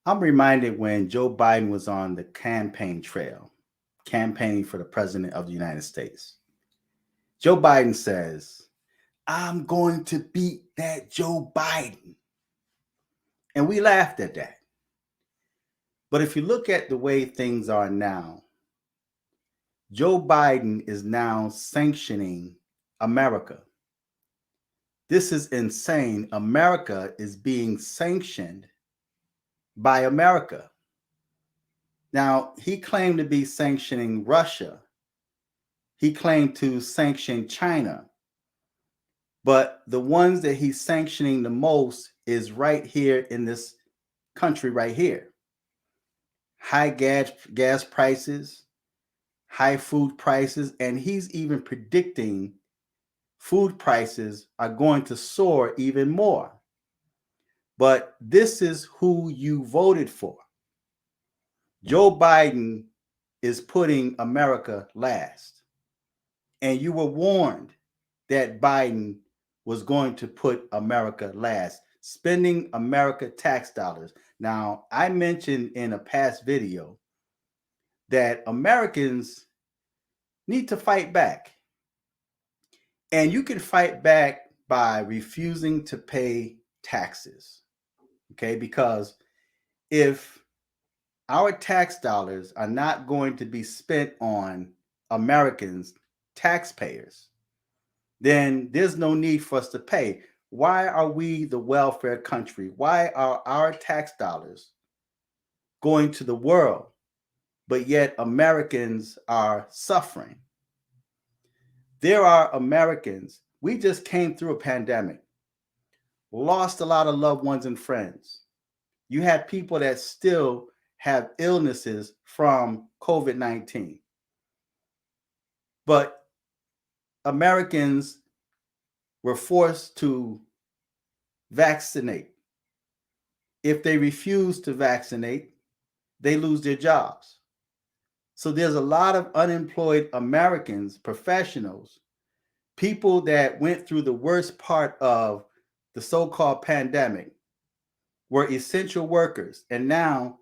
I'm reminded when Joe Biden was on the campaign trail, campaigning for the president of the United States. Joe Biden says, I'm going to beat that Joe Biden. And we laughed at that. But if you look at the way things are now, Joe Biden is now sanctioning America. This is insane. America is being sanctioned by America. Now, he claimed to be sanctioning Russia. He claimed to sanction China. But the ones that he's sanctioning the most is right here in this country right here. High gas prices, high food prices, and he's even predicting food prices are going to soar even more. But this is who you voted for. Joe Biden is putting America last. And you were warned that Biden was going to put America last, spending America tax dollars. Now, I mentioned in a past video that Americans need to fight back. And you can fight back by refusing to pay taxes. Okay, because if our tax dollars are not going to be spent on Americans, taxpayers, then there's no need for us to pay. Why are we the welfare country? Why are our tax dollars going to the world, but yet Americans are suffering? There are Americans, we just came through a pandemic, lost a lot of loved ones and friends. You had people that still have illnesses from COVID-19. But Americans were forced to vaccinate. If they refuse to vaccinate, they lose their jobs. So there's a lot of unemployed Americans, professionals, people that went through the worst part of the so-called pandemic, were essential workers, and now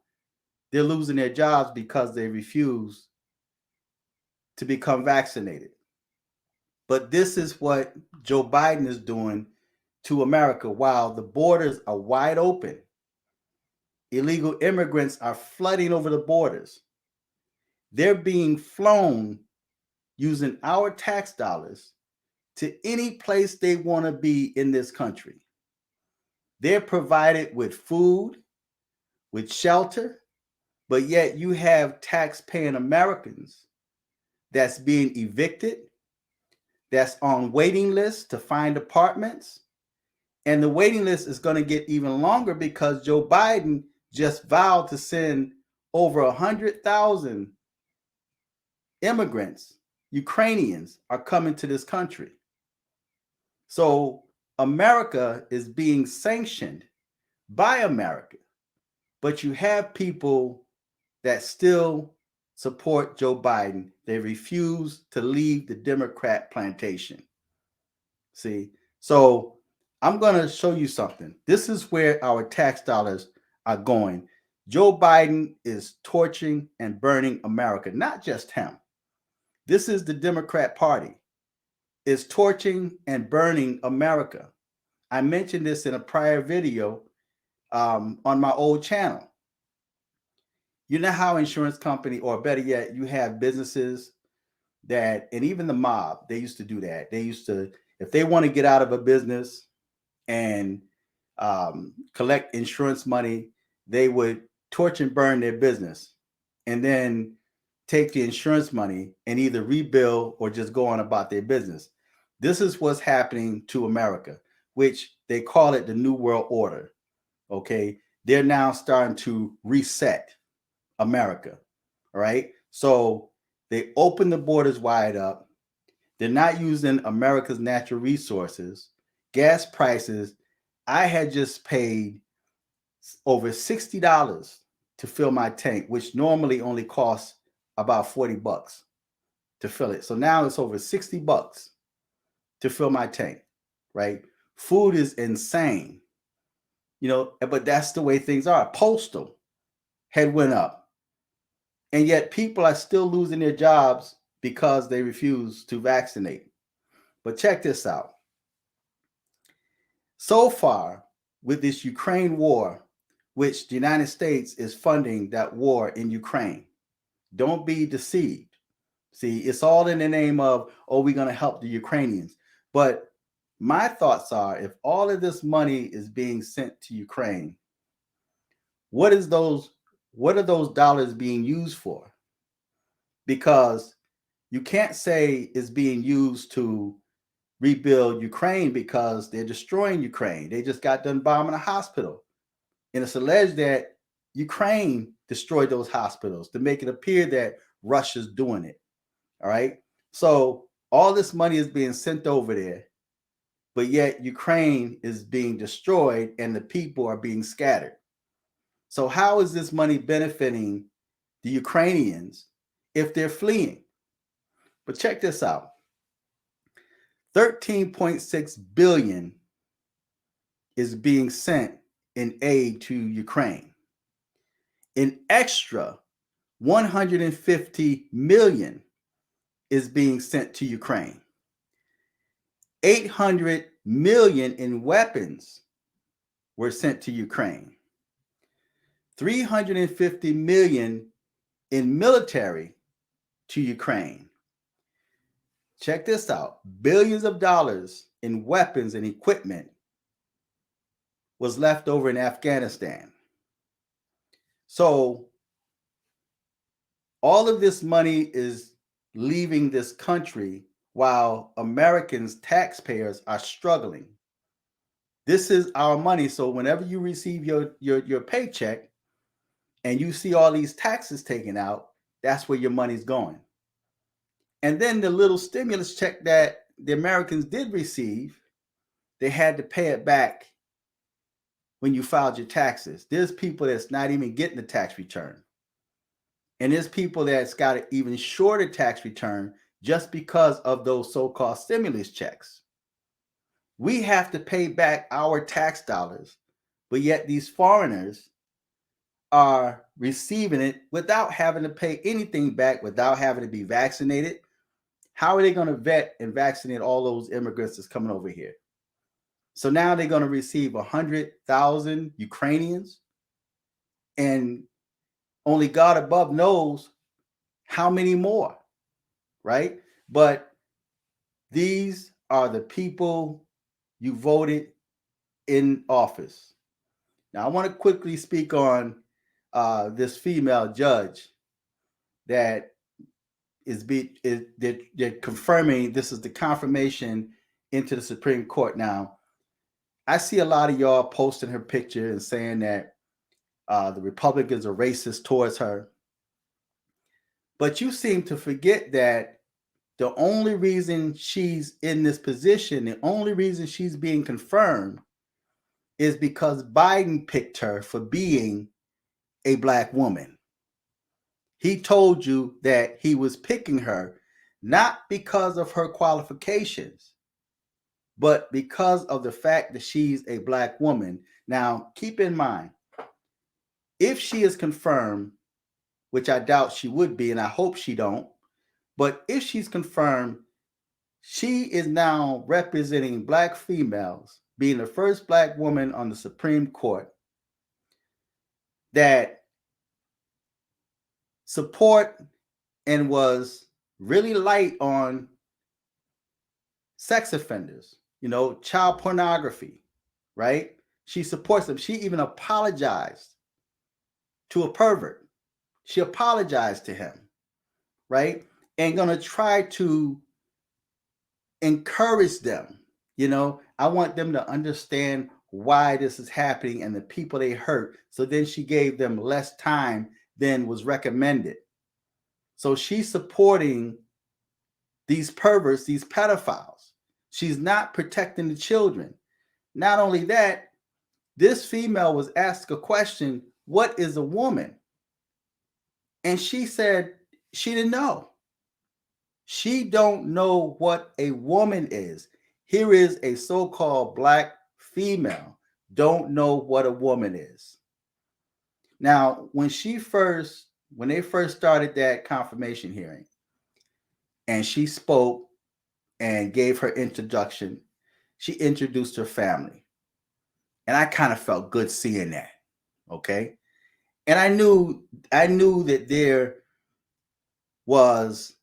they're losing their jobs because they refuse to become vaccinated. But this is what Joe Biden is doing to America while the borders are wide open. Illegal immigrants are flooding over the borders. They're being flown using our tax dollars to any place they want to be in this country. They're provided with food, with shelter, but yet you have tax-paying Americans that's being evicted, that's on waiting lists to find apartments. And the waiting list is going to get even longer because Joe Biden just vowed to send over 100,000 immigrants, Ukrainians, are coming to this country. So America is being sanctioned by America, but you have people that still support Joe Biden. They refuse to leave the Democrat plantation. See, so I'm going to show you something. This is where our tax dollars are going. Joe Biden is torching and burning America, not just him. This is the Democrat Party, is torching and burning America. I mentioned this in a prior video on my old channel. You know how insurance company, or better yet, you have businesses that, and even the mob, they used to do that. They used to, if they want to get out of a business and collect insurance money, they would torch and burn their business and then take the insurance money and either rebuild or just go on about their business. This is what's happening to America, which they call it the New World Order. Okay. They're now starting to reset America. All right. So they open the borders wide up. They're not using America's natural resources, gas prices. I had just paid over $60 to fill my tank, which normally only costs about $40 to fill it. So now it's over $60 to fill my tank, right? Food is insane, but that's the way things are. Postal. had went up. And yet people are still losing their jobs because they refuse to vaccinate. But check this out. So far, with this Ukraine war, which the United States is funding that war in Ukraine, don't be deceived. See, it's all in the name of, oh, we're going to help the Ukrainians. But my thoughts are, if all of this money is being sent to Ukraine, what are those dollars being used for? Because you can't say it's being used to rebuild Ukraine because they're destroying Ukraine. They just got done bombing a hospital. And it's alleged that Ukraine destroyed those hospitals to make it appear that Russia's doing it. All right. So all this money is being sent over there, but yet Ukraine is being destroyed and the people are being scattered. So how is this money benefiting the Ukrainians if they're fleeing? But check this out. 13.6 billion is being sent in aid to Ukraine. An extra 150 million is being sent to Ukraine. 800 million in weapons were sent to Ukraine. 350 million in military to Ukraine. Check this out. Billions of dollars in weapons and equipment was left over in Afghanistan. So all of this money is leaving this country while Americans, taxpayers, are struggling. This is our money. So whenever you receive your paycheck and you see all these taxes taken out, that's where your money's going. And then the little stimulus check that the Americans did receive, they had to pay it back when you filed your taxes. There's people that's not even getting the tax return. And there's people that's got an even shorter tax return just because of those so-called stimulus checks. We have to pay back our tax dollars, but yet these foreigners are receiving it without having to pay anything back, without having to be vaccinated. How are they going to vet and vaccinate all those immigrants that's coming over here? So now they're going to receive 100,000 Ukrainians, and only God above knows how many more, right? But these are the people you voted in office. Now, I want to quickly speak on this female judge that they're confirming. This is the confirmation into the Supreme Court. Now, I see a lot of y'all posting her picture and saying that the Republicans are racist towards her. But you seem to forget that the only reason she's in this position, the only reason she's being confirmed is because Biden picked her for being a Black woman. He told you that he was picking her not because of her qualifications, but because of the fact that she's a Black woman. Now, keep in mind, if she is confirmed, which I doubt she would be, and I hope she don't, but if she's confirmed, she is now representing Black females, being the first Black woman on the Supreme Court that support and was really light on sex offenders, child pornography, right? She supports them. She even apologized to a pervert. She apologized to him, right? And going to try to encourage them. I want them to understand why this is happening and the people they hurt. So then she gave them less time than was recommended. So she's supporting these perverts, these pedophiles. She's not protecting the children. Not only that, this female was asked a question, what is a woman? And she said she didn't know. She don't know what a woman is. Here is a so-called Black female, don't know what a woman is. Now, when they first started that confirmation hearing, and she spoke and gave her introduction, she introduced her family. And I kind of felt good seeing that. Okay. And I knew that there was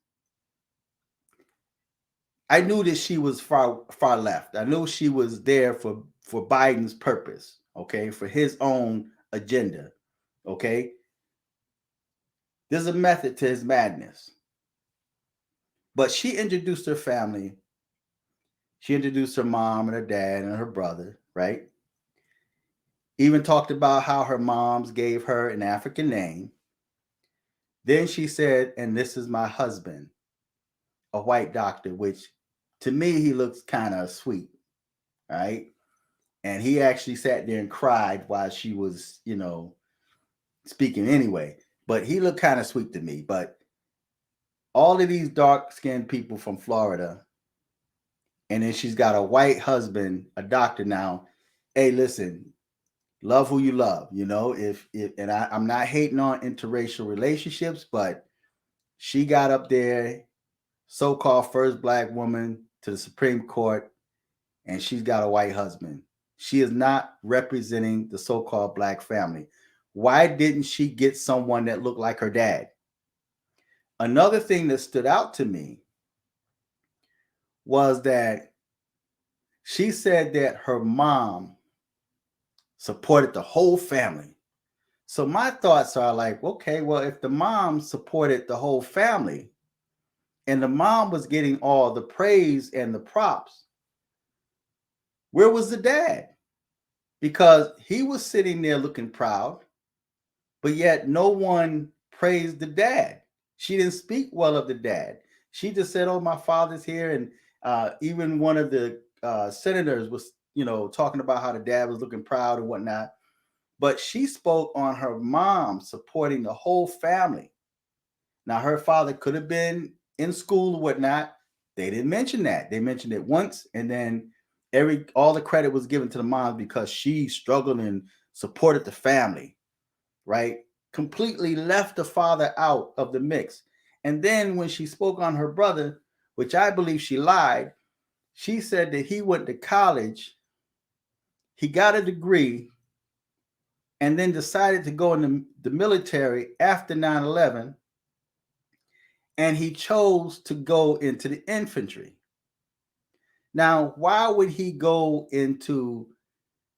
I knew that she was far left. I knew she was there for Biden's purpose, okay, for his own agenda. Okay. There's a method to his madness. But she introduced her family. She introduced her mom and her dad and her brother, right? Even talked about how her moms gave her an African name. Then she said, and this is my husband, a white doctor, which to me, he looks kind of sweet, right? And he actually sat there and cried while she was, speaking anyway. But he looked kind of sweet to me. But all of these dark skinned people from Florida, and then she's got a white husband, a doctor now. Hey, listen, love who you love, if and I'm not hating on interracial relationships, but she got up there, so-called first black woman to the Supreme Court, and she's got a white husband. She is not representing the so-called black family. Why didn't she get someone that looked like her dad? Another thing that stood out to me was that she said that her mom supported the whole family. So my thoughts are like, okay, well, if the mom supported the whole family and the mom was getting all the praise and the props, where was the dad? Because he was sitting there looking proud, but yet no one praised the dad. She didn't speak well of the dad. She just said, oh, my father's here. And even one of the senators was, talking about how the dad was looking proud and whatnot. But she spoke on her mom supporting the whole family. Now, her father could have been in school or whatnot. They didn't mention that. They mentioned it once, and then all the credit was given to the mom because she struggled and supported the family, right? Completely left the father out of the mix. And then when she spoke on her brother, which I believe she lied, she said that he went to college, he got a degree, and then decided to go in the military after 9/11, and he chose to go into the infantry. Now, why would he go to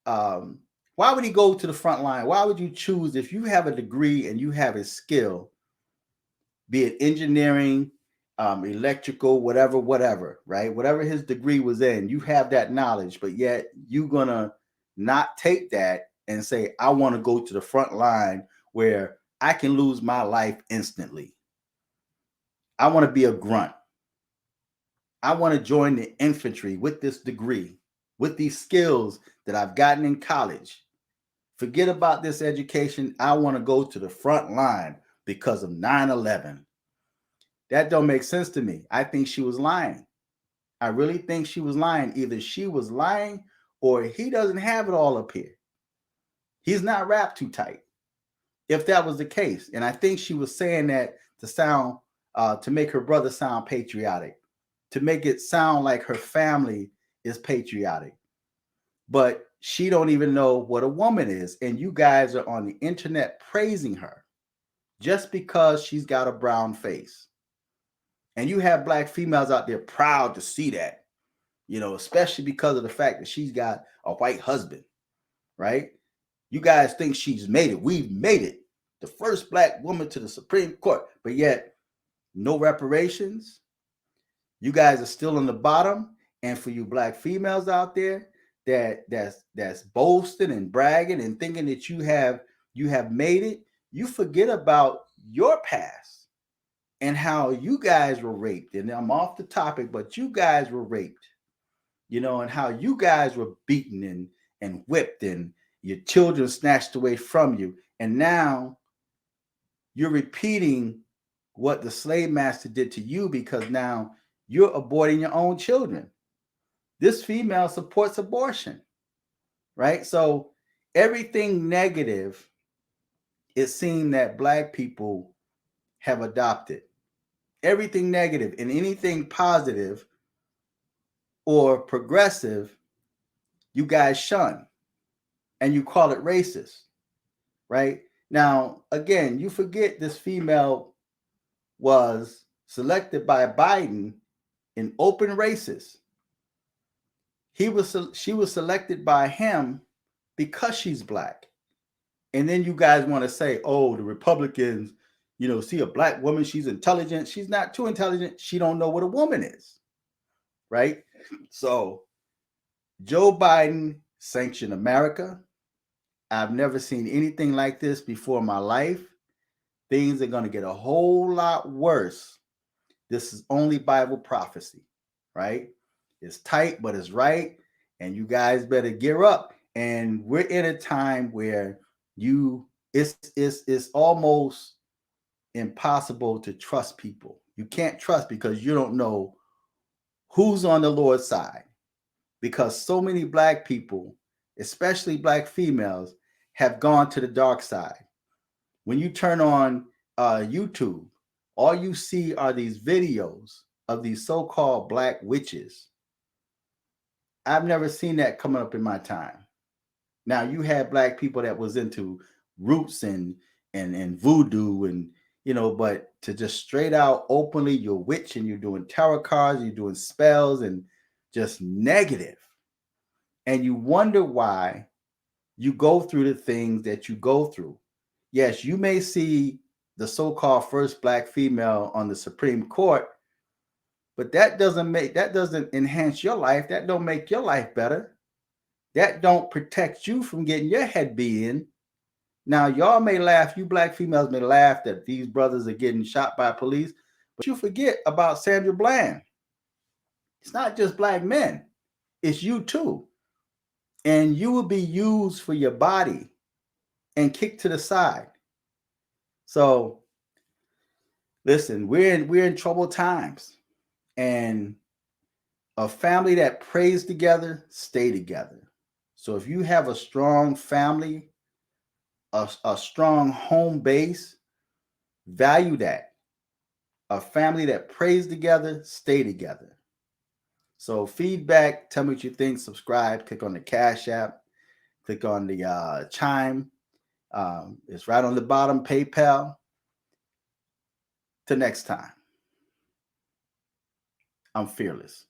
the front line? Why would you choose, if you have a degree and you have a skill, be it engineering, electrical, whatever, right? Whatever his degree was in, you have that knowledge, but yet you're gonna not take that and say, I want to go to the front line where I can lose my life instantly. I want to be a grunt. I want to join the infantry with this degree, with these skills that I've gotten in college. Forget about this education. I want to go to the front line because of 9/11. That don't make sense to me. I think she was lying. I really think she was lying. Either she was lying or he doesn't have it all up here. He's not wrapped too tight. If that was the case. And I think she was saying that to make her brother sound patriotic, to make it sound like her family is patriotic. But she don't even know what a woman is. And you guys are on the internet praising her just because she's got a brown face. And you have black females out there proud to see that, especially because of the fact that she's got a white husband, right? You guys think she's made it. We've made it. The first black woman to the Supreme Court, but yet no reparations. You guys are still on the bottom. And for you black females out there that's boasting and bragging and thinking that you have made it, you forget about your past and how you guys were raped. And I'm off the topic, but you guys were raped, and how you guys were beaten and whipped and your children snatched away from you. And now you're repeating what the slave master did to you because now you're aborting your own children. This female supports abortion, right? So everything negative it seemed that black people have adopted everything negative and anything positive or progressive, you guys shun and you call it racist, right? Now, again, you forget this female was selected by Biden in open races. She was selected by him because she's black. And then you guys want to say, oh, the Republicans, see a black woman, she's intelligent. She's not too intelligent. She don't know what a woman is, right? So Joe Biden sanctioned America. I've never seen anything like this before in my life. Things are going to get a whole lot worse. This is only Bible prophecy, right? It's tight, but it's right. And you guys better gear up. And we're in a time where it's almost impossible to trust people. You can't trust because you don't know who's on the Lord's side. Because so many black people, especially black females, have gone to the dark side. When you turn on YouTube, all you see are these videos of these so-called black witches. I've never seen that coming up in my time. Now you had black people that was into roots and voodoo and but to just straight out openly you're a witch and you're doing tarot cards, you're doing spells and just negative. And you wonder why you go through the things that you go through. Yes, you may see the so-called first black female on the Supreme Court, but that doesn't enhance your life. That don't make your life better. That don't protect you from getting your head beat in. Now, y'all may laugh, you black females may laugh that these brothers are getting shot by police, but you forget about Sandra Bland. It's not just black men, it's you too. And you will be used for your body and kicked to the side. So listen, we're in troubled times. And a family that prays together, stay together. So if you have a strong family, a strong home base, value that. A family that prays together, stay together. So feedback, tell me what you think, subscribe, click on the Cash App, click on the Chime. It's right on the bottom, PayPal. Till next time, I'm fearless.